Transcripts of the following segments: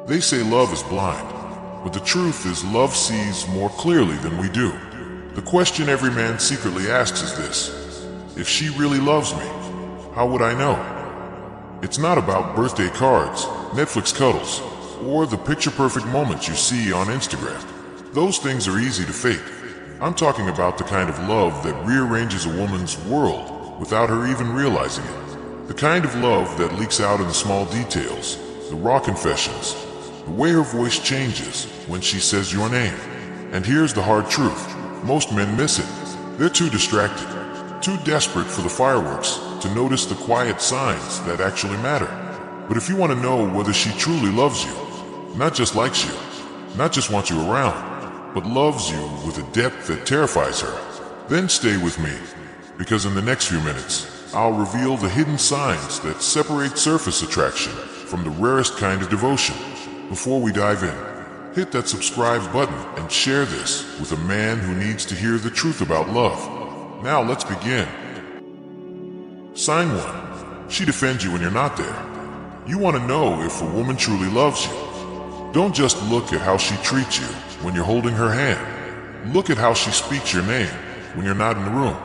They say love is blind, but the truth is love sees more clearly than we do. The question every man secretly asks is this: if she really loves me, how would I know? It's not about birthday cards, Netflix cuddles, or the picture-perfect moments you see on Instagram. Those things are easy to fake. I'm talking about the kind of love that rearranges a woman's world without her even realizing it. The kind of love that leaks out in the small details, the raw confessions, the way her voice changes when she says your name. And here's the hard truth: most men miss it. They're too distracted, too desperate for the fireworks to notice the quiet signs that actually matter. But if you want to know whether she truly loves you, not just likes you, not just wants you around, but loves you with a depth that terrifies her, then stay with me, because in the next few minutes, I'll reveal the hidden signs that separate surface attraction from the rarest kind of devotion. Before we dive in, hit that subscribe button and share this with a man who needs to hear the truth about love. Now let's begin. Sign 1. She defends you when you're not there. You want to know if a woman truly loves you. Don't just look at how she treats you when you're holding her hand. Look at how she speaks your name when you're not in the room.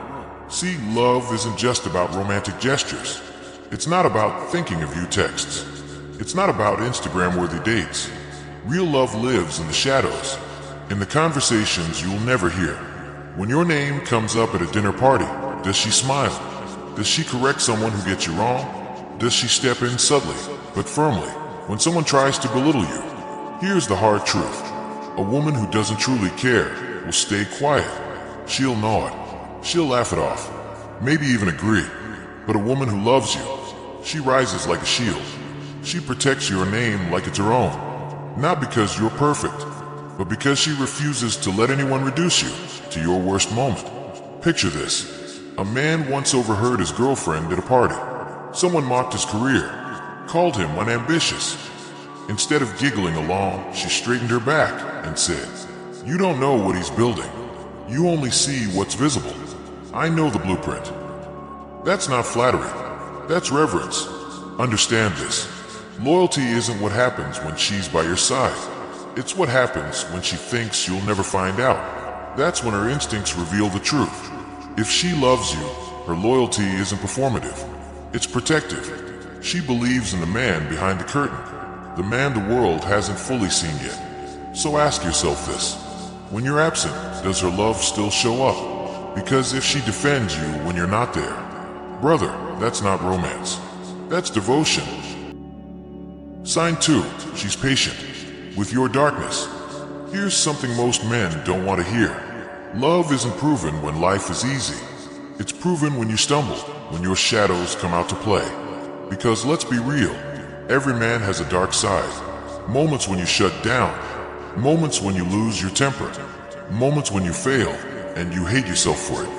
See, love isn't just about romantic gestures. It's not about thinking of you texts. It's not about Instagram-worthy dates. Real love lives in the shadows, in the conversations you'll never hear. When your name comes up at a dinner party, does she smile? Does she correct someone who gets you wrong? Does she step in subtly, but firmly, when someone tries to belittle you? Here's the hard truth: a woman who doesn't truly care will stay quiet. She'll nod. She'll laugh it off. Maybe even agree. But a woman who loves you, she rises like a shield. She protects your name like it's her own. Not because you're perfect, but because she refuses to let anyone reduce you to your worst moment. Picture this. A man once overheard his girlfriend at a party. Someone mocked his career, called him unambitious. Instead of giggling along, she straightened her back and said, "You don't know what he's building. You only see what's visible. I know the blueprint." That's not flattery. That's reverence. Understand this. Loyalty isn't what happens when she's by your side. It's what happens when she thinks you'll never find out. That's when her instincts reveal the truth. If she loves you, her loyalty isn't performative. It's protective. She believes in the man behind the curtain, the man the world hasn't fully seen yet. So ask yourself this: when you're absent, does her love still show up? Because if she defends you when you're not there, brother, that's not romance. That's devotion. Sign 2. She's patient with your darkness. Here's something most men don't want to hear. Love isn't proven when life is easy. It's proven when you stumble, when your shadows come out to play. Because let's be real, every man has a dark side. Moments when you shut down, moments when you lose your temper, moments when you fail and you hate yourself for it.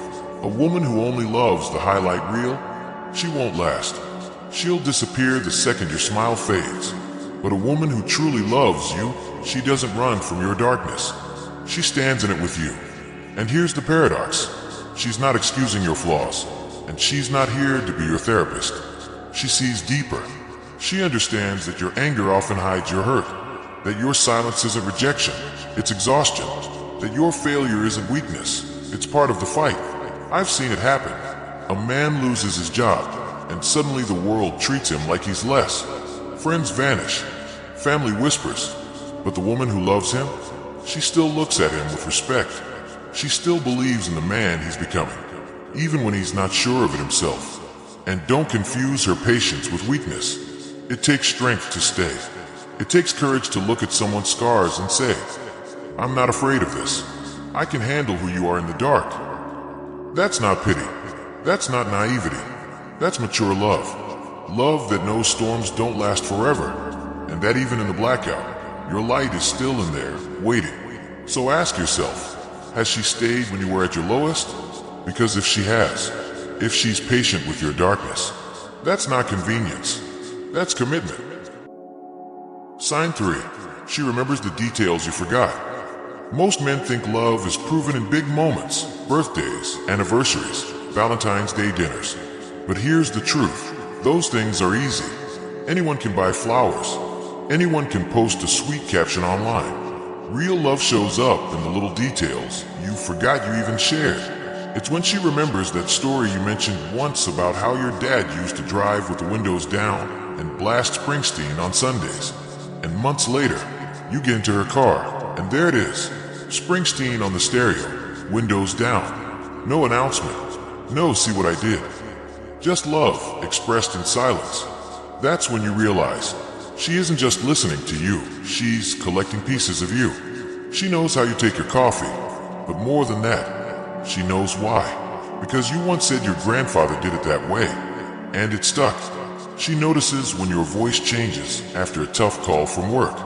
A woman who only loves the highlight reel, she won't last. She'll disappear the second your smile fades. But a woman who truly loves you, she doesn't run from your darkness. She stands in it with you. And here's the paradox: she's not excusing your flaws, and she's not here to be your therapist. She sees deeper. She understands that your anger often hides your hurt, that your silence isn't rejection, it's exhaustion, that your failure isn't weakness, it's part of the fight. I've seen it happen. A man loses his job, and suddenly the world treats him like he's less. Friends vanish, family whispers, but the woman who loves him, she still looks at him with respect. She still believes in the man he's becoming, even when he's not sure of it himself. And don't confuse her patience with weakness. It takes strength to stay. It takes courage to look at someone's scars and say, "I'm not afraid of this. I can handle who you are in the dark." That's not pity. That's not naivety. That's mature love. Love that knows storms don't last forever, and that even in the blackout, your light is still in there, waiting. So ask yourself, has she stayed when you were at your lowest? Because if she has, if she's patient with your darkness, that's not convenience. That's commitment. Sign 3. She remembers the details you forgot. Most men think love is proven in big moments, birthdays, anniversaries, Valentine's Day dinners. But here's the truth. Those things are easy. Anyone can buy flowers. Anyone can post a sweet caption online. Real love shows up in the little details you forgot you even shared. It's when she remembers that story you mentioned once about how your dad used to drive with the windows down and blast Springsteen on Sundays. And months later, you get into her car, and there it is, Springsteen on the stereo, windows down. No announcement, no see what I did. Just love expressed in silence. That's when you realize she isn't just listening to you, she's collecting pieces of you. She knows how you take your coffee, but more than that, she knows why. Because you once said your grandfather did it that way, and it stuck. She notices when your voice changes after a tough call from work.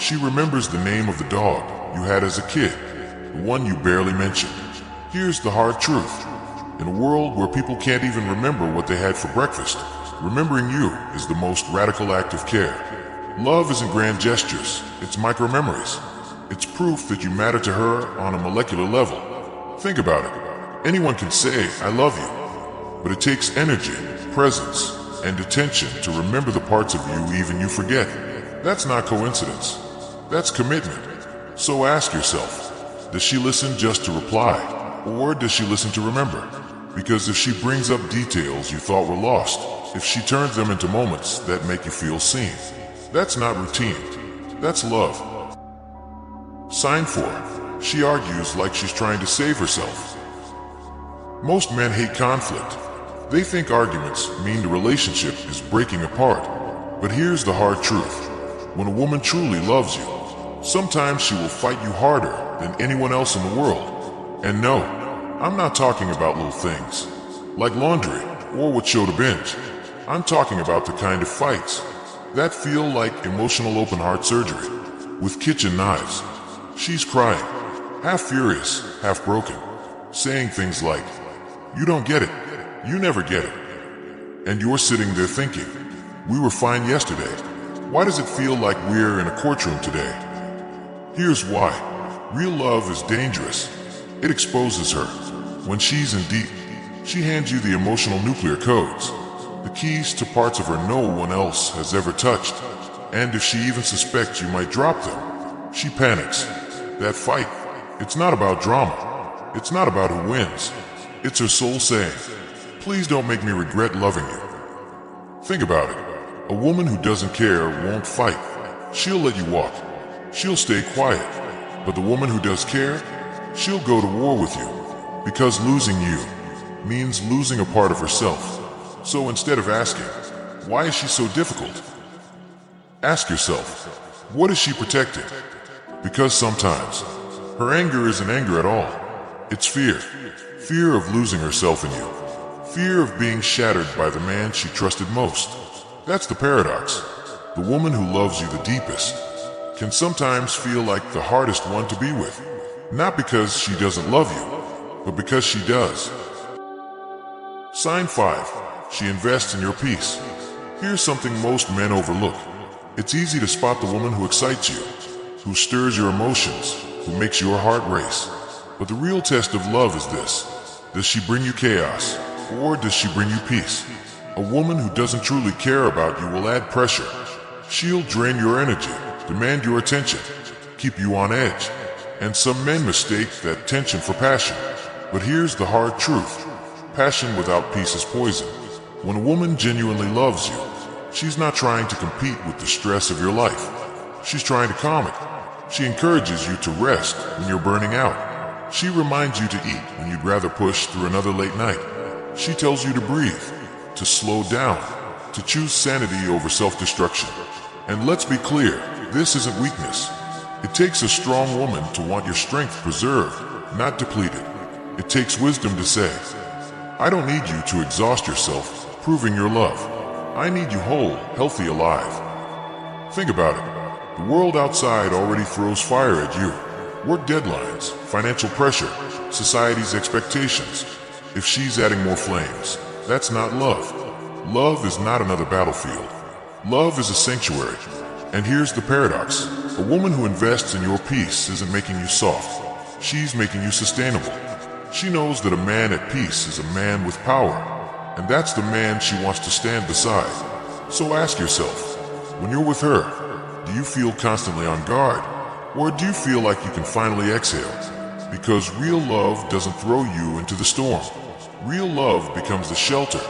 She remembers the name of the dog you had as a kid, the one you barely mentioned. Here's the hard truth. In a world where people can't even remember what they had for breakfast, remembering you is the most radical act of care. Love isn't grand gestures, it's micro-memories. It's proof that you matter to her on a molecular level. Think about it. Anyone can say, I love you, but it takes energy, presence, and attention to remember the parts of you even you forget. That's not coincidence. That's commitment. So ask yourself, does she listen just to reply, or does she listen to remember? Because if she brings up details you thought were lost, if she turns them into moments that make you feel seen, that's not routine. That's love. Sign 4. She argues like she's trying to save herself. Most men hate conflict. They think arguments mean the relationship is breaking apart. But here's the hard truth. When a woman truly loves you, sometimes she will fight you harder than anyone else in the world. And no, I'm not talking about little things, like laundry or what show to binge. I'm talking about the kind of fights that feel like emotional open heart surgery, with kitchen knives. She's crying, half furious, half broken, saying things like, you don't get it, you never get it. And you're sitting there thinking, we were fine yesterday. Why does it feel like we're in a courtroom today? Here's why. Real love is dangerous. It exposes her. When she's in deep, she hands you the emotional nuclear codes, the keys to parts of her no one else has ever touched. And if she even suspects you might drop them, she panics. That fight, it's not about drama. It's not about who wins. It's her soul saying, please don't make me regret loving you. Think about it. A woman who doesn't care won't fight. She'll let you walk. She'll stay quiet. But the woman who does care, she'll go to war with you. Because losing you means losing a part of herself. So instead of asking, why is she so difficult? Ask yourself, what is she protecting? Because sometimes, her anger isn't anger at all. It's fear. Fear of losing herself in you. Fear of being shattered by the man she trusted most. That's the paradox. The woman who loves you the deepest can sometimes feel like the hardest one to be with. Not because she doesn't love you, but because she does. Sign 5. She invests in your peace. Here's something most men overlook. It's easy to spot the woman who excites you, who stirs your emotions, who makes your heart race. But the real test of love is this. Does she bring you chaos, or does she bring you peace? A woman who doesn't truly care about you will add pressure. She'll drain your energy, demand your attention, keep you on edge. And some men mistake that tension for passion. But here's the hard truth. Passion without peace is poison. When a woman genuinely loves you, she's not trying to compete with the stress of your life. She's trying to calm it. She encourages you to rest when you're burning out. She reminds you to eat when you'd rather push through another late night. She tells you to breathe, to slow down, to choose sanity over self-destruction. And let's be clear, this isn't weakness. It takes a strong woman to want your strength preserved, not depleted. It takes wisdom to say, I don't need you to exhaust yourself proving your love. I need you whole, healthy, alive. Think about it. The world outside already throws fire at you. Work deadlines, financial pressure, society's expectations. If she's adding more flames, that's not love. Love is not another battlefield. Love is a sanctuary. And here's the paradox. A woman who invests in your peace isn't making you soft. She's making you sustainable. She knows that a man at peace is a man with power. And that's the man she wants to stand beside. So ask yourself, when you're with her, Do you feel constantly on guard? Or do you feel like you can finally exhale? Because real love doesn't throw you into the storm. Real love becomes the shelter.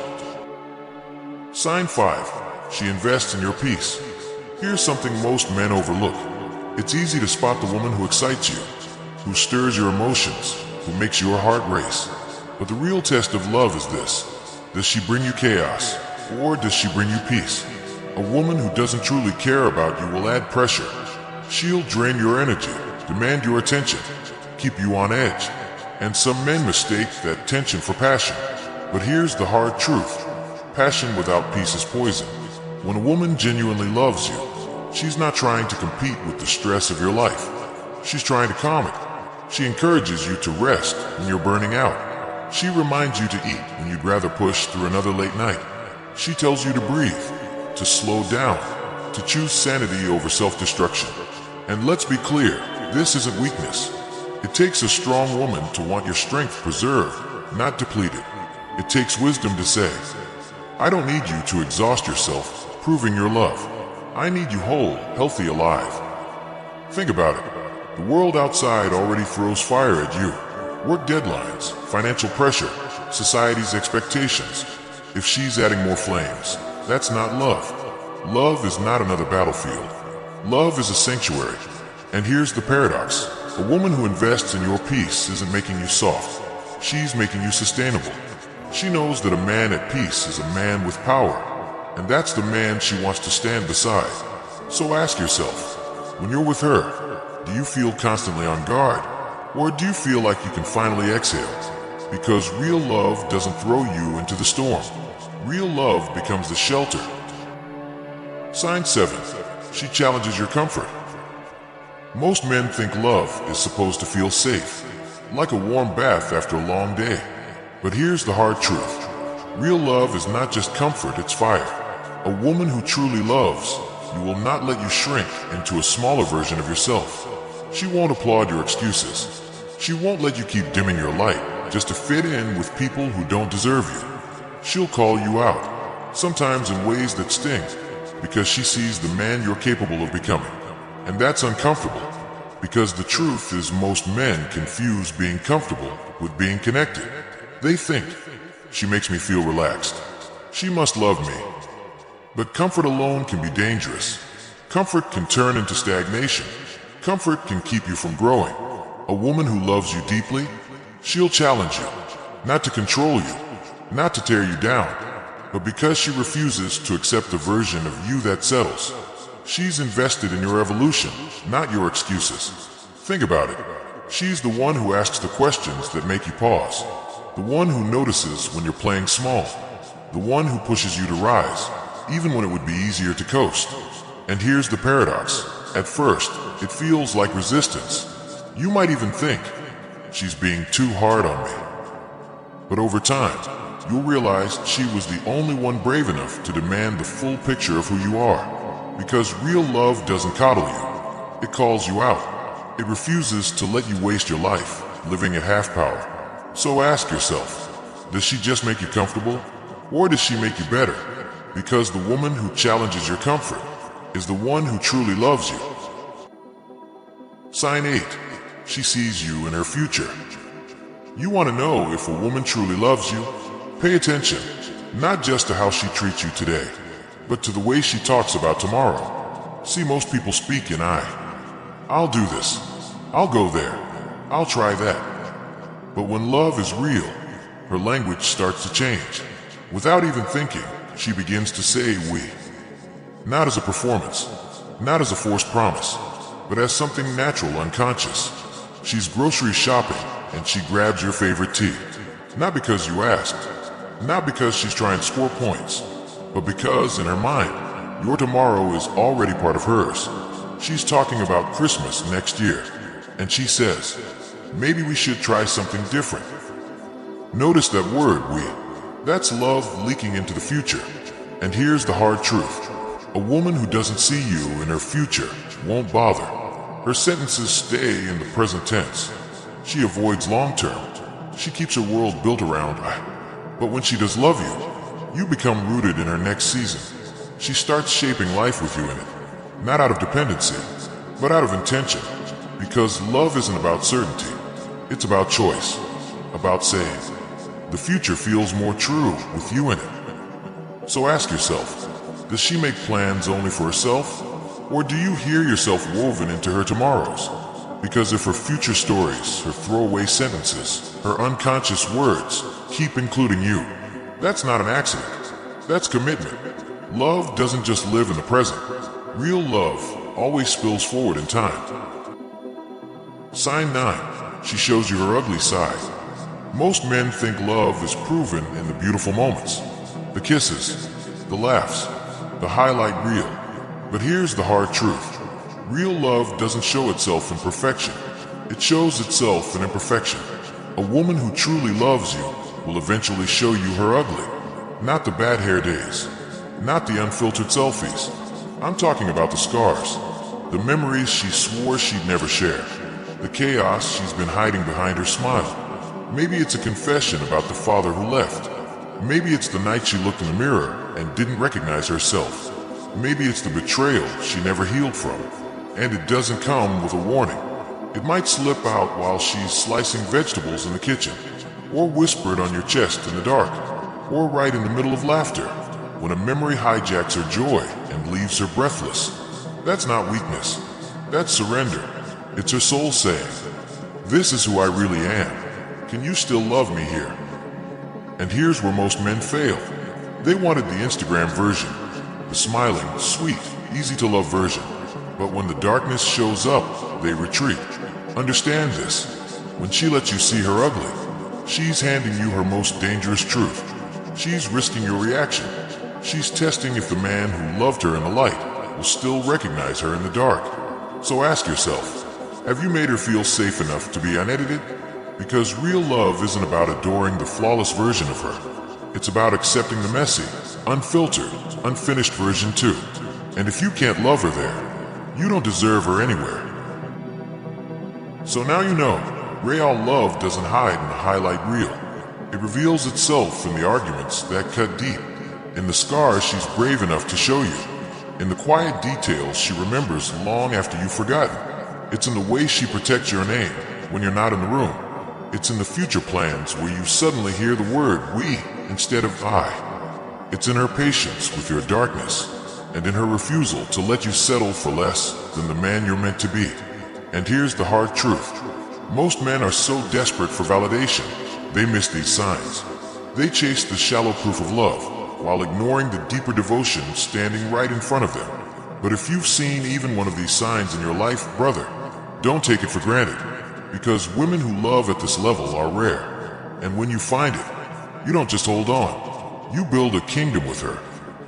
Sign 5. She invests in your peace. Here's something most men overlook. It's easy to spot the woman who excites you, who stirs your emotions, who makes your heart race. But the real test of love is this. Does she bring you chaos, or does she bring you peace? A woman who doesn't truly care about you will add pressure. She'll drain your energy, demand your attention, keep you on edge. And some men mistake that tension for passion. But here's the hard truth. Passion without peace is poison. When a woman genuinely loves you, she's not trying to compete with the stress of your life. She's trying to calm it. She encourages you to rest when you're burning out. She reminds you to eat when you'd rather push through another late night. She tells you to breathe, to slow down, to choose sanity over self-destruction. And let's be clear, this isn't weakness. It takes a strong woman to want your strength preserved, not depleted. It takes wisdom to say, I don't need you to exhaust yourself proving your love. I need you whole, healthy, alive. Think about it. The world outside already throws fire at you. Work deadlines, financial pressure, society's expectations. If she's adding more flames, that's not love. Love is not another battlefield. Love is a sanctuary. And here's the paradox. A woman who invests in your peace isn't making you soft. She's making you sustainable. She knows that a man at peace is a man with power. And that's the man she wants to stand beside. So ask yourself, when you're with her, do you feel constantly on guard? Or do you feel like you can finally exhale? Because real love doesn't throw you into the storm. Real love becomes the shelter. Sign 7. She challenges your comfort. Most men think love is supposed to feel safe, like a warm bath after a long day. But here's the hard truth. Real love is not just comfort, it's fire. A woman who truly loves you will not let you shrink into a smaller version of yourself. She won't applaud your excuses. She won't let you keep dimming your light just to fit in with people who don't deserve you. She'll call you out, sometimes in ways that sting, because she sees the man you're capable of becoming. And that's uncomfortable, because the truth is most men confuse being comfortable with being connected. They think, she makes me feel relaxed. She must love me. But comfort alone can be dangerous. Comfort can turn into stagnation. Comfort can keep you from growing. A woman who loves you deeply, she'll challenge you, not to control you, not to tear you down, but because she refuses to accept the version of you that settles. She's invested in your evolution, not your excuses. Think about it. She's the one who asks the questions that make you pause. The one who notices when you're playing small. The one who pushes you to rise, even when it would be easier to coast. And here's the paradox. At first, it feels like resistance. You might even think, she's being too hard on me. But over time, you'll realize she was the only one brave enough to demand the full picture of who you are. Because real love doesn't coddle you. It calls you out. It refuses to let you waste your life living at half power. So ask yourself, does she just make you comfortable? Or does she make you better? Because the woman who challenges your comfort is the one who truly loves you. Sign 8. She sees you in her future. You want to know if a woman truly loves you? Pay attention, not just to how she treats you today, but to the way she talks about tomorrow. See, most people speak in I'll do this. I'll go there. I'll try that. But when love is real, her language starts to change. Without even thinking, she begins to say we. Not as a performance, not as a forced promise, but as something natural, unconscious. She's grocery shopping and she grabs your favorite tea. Not because you asked, not because she's trying to score points, but because in her mind, your tomorrow is already part of hers. She's talking about Christmas next year, and she says, maybe we should try something different. Notice that word, we. That's love leaking into the future. And here's the hard truth. A woman who doesn't see you in her future won't bother. Her sentences stay in the present tense. She avoids long term. She keeps her world built around I. But when she does love you, you become rooted in her next season. She starts shaping life with you in it. not out of dependency, but out of intention. Because love isn't about certainty, it's about choice, about saying, the future feels more true with you in it. So ask yourself, does she make plans only for herself? Or do you hear yourself woven into her tomorrows? Because if her future stories, her throwaway sentences, her unconscious words keep including you, that's not an accident. That's commitment. Love doesn't just live in the present. Real love always spills forward in time. Sign 9. She shows you her ugly side. Most men think love is proven in the beautiful moments. The kisses, the laughs, the highlight reel. But here's the hard truth. Real love doesn't show itself in perfection. It shows itself in imperfection. A woman who truly loves you will eventually show you her ugly. Not the bad hair days. Not the unfiltered selfies. I'm talking about the scars. The memories she swore she'd never share. The chaos she's been hiding behind her smile. Maybe it's a confession about the father who left. Maybe it's the night she looked in the mirror and didn't recognize herself. Maybe it's the betrayal she never healed from. And it doesn't come with a warning. It might slip out while she's slicing vegetables in the kitchen, or whispered on your chest in the dark, or right in the middle of laughter, when a memory hijacks her joy and leaves her breathless. That's not weakness. That's surrender. It's her soul saying, "This is who I really am. Can you still love me here?" And here's where most men fail. They wanted the Instagram version, the smiling, sweet, easy-to-love version. But when the darkness shows up, they retreat. Understand this. When she lets you see her ugly, she's handing you her most dangerous truth. She's risking your reaction. She's testing if the man who loved her in the light will still recognize her in the dark. So ask yourself, have you made her feel safe enough to be unedited? Because real love isn't about adoring the flawless version of her. It's about accepting the messy, unfiltered, unfinished version too. And if you can't love her there, you don't deserve her anywhere. So now you know, real love doesn't hide in the highlight reel. It reveals itself in the arguments that cut deep, in the scars she's brave enough to show you, in the quiet details she remembers long after you've forgotten. It's in the way she protects your name when you're not in the room. It's in the future plans where you suddenly hear the word "we" instead of "I." It's in her patience with your darkness, and in her refusal to let you settle for less than the man you're meant to be. And here's the hard truth. Most men are so desperate for validation, they miss these signs. They chase the shallow proof of love, while ignoring the deeper devotion standing right in front of them. But if you've seen even one of these signs in your life, brother, don't take it for granted. Because women who love at this level are rare. And when you find it, you don't just hold on. You build a kingdom with her.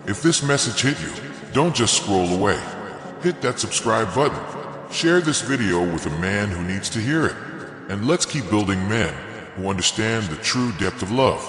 If this message hit you, don't just scroll away. Hit that subscribe button. Share this video with a man who needs to hear it. And let's keep building men who understand the true depth of love.